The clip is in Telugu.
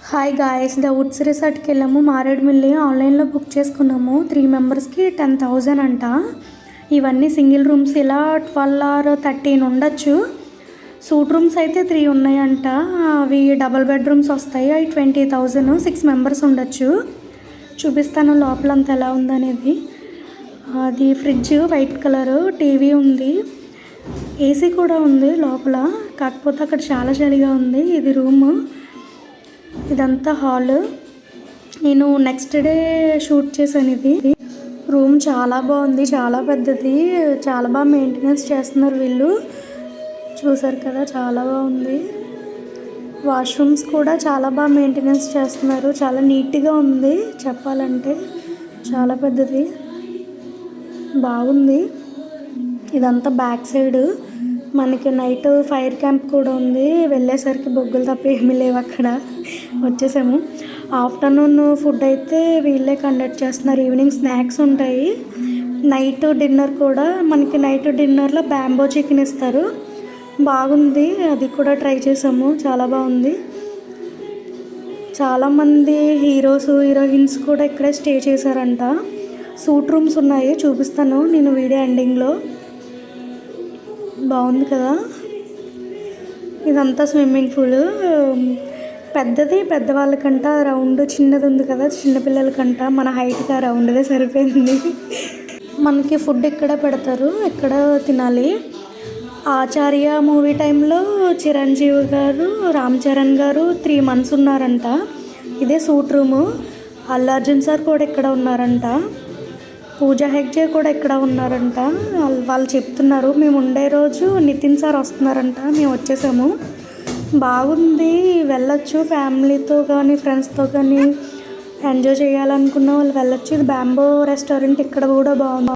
హాయ్ గాయస్, ద వుడ్స్ రిసార్ట్కి వెళ్ళాము. మారేడుమిల్లి ఆన్లైన్లో బుక్ చేసుకున్నాము. 3 మెంబర్స్కి 10,000 అంట. ఇవన్నీ సింగిల్ రూమ్స్, ఇలా 12 ఆర్ 13 ఉండొచ్చు. సూట్ రూమ్స్ అయితే 3 ఉన్నాయంట. అవి డబల్ బెడ్రూమ్స్ వస్తాయి. అవి 20,000. 6 మెంబర్స్ ఉండొచ్చు. చూపిస్తాను లోపలంతా ఎలా ఉందనేది. అది ఫ్రిడ్జ్ వైట్ కలరు, టీవీ ఉంది, ఏసీ కూడా ఉంది లోపల. కాకపోతే అక్కడ చాలా చలిగా ఉంది. ఇది రూము, ఇదంతా హాల్. నేను నెక్స్ట్ డే షూట్ చేశాను. ఇది రూమ్ చాలా బాగుంది, చాలా పెద్దది, చాలా బాగా మెయింటెనెన్స్ చేస్తున్నారు వీళ్ళు. చూసారు కదా, చాలా బాగుంది. వాష్రూమ్స్ కూడా చాలా బాగా మెయింటెనెన్స్ చేస్తున్నారు. చాలా నీట్గా ఉంది చెప్పాలంటే. చాలా పెద్దది, బాగుంది. ఇదంతా బ్యాక్ సైడ్. మనకి నైట్ ఫైర్ క్యాంప్ కూడా ఉంది. వెళ్ళేసరికి బొగ్గులు తప్ప ఏమీ లేవు, అక్కడ వచ్చేసాము. ఆఫ్టర్నూన్ ఫుడ్ అయితే వీళ్ళే కండక్ట్ చేస్తున్నారు. ఈవినింగ్ స్నాక్స్ ఉంటాయి. నైట్ డిన్నర్ కూడా మనకి, నైట్ డిన్నర్లో బ్యాంబో చికెన్ ఇస్తారు. బాగుంది, అది కూడా ట్రై చేసాము. చాలా బాగుంది. చాలామంది హీరోస్, హీరోయిన్స్ కూడా ఇక్కడే స్టే చేశారంట. సూట్ రూమ్స్ ఉన్నాయి, చూపిస్తాను నేను వీడియో ఎండింగ్లో. బాగుంది కదా. ఇదంతా స్విమ్మింగ్ పూల్. పెద్దది పెద్దవాళ్ళకంట, రౌండ్ చిన్నది ఉంది కదా చిన్నపిల్లలకంట. మన హైట్గా రౌండ్దే సరిపోయింది. మనకి ఫుడ్ ఇక్కడ పెడతారు, ఇక్కడ తినాలి. ఆచార్య మూవీ టైంలో చిరంజీవి గారు, రామ్ చరణ్ గారు 3 months ఉన్నారంట. ఇదే suit room. Allu Arjun sir కూడా ఇక్కడ ఉన్నారంట. పూజా హెగ్డే కూడా ఇక్కడ ఉన్నారంట. వాళ్ళు చెప్తున్నారు. మేము ఉండే రోజు నితిన్ సార్ వస్తున్నారంట. మేము వచ్చేసాము. బాగుంది, వెళ్ళొచ్చు. ఫ్యామిలీతో కానీ ఫ్రెండ్స్తో కానీ ఎంజాయ్ చేయాలనుకున్న వాళ్ళు వెళ్ళొచ్చు. ఇది బ్యాంబో రెస్టారెంట్. ఇక్కడ కూడా బాగుంది.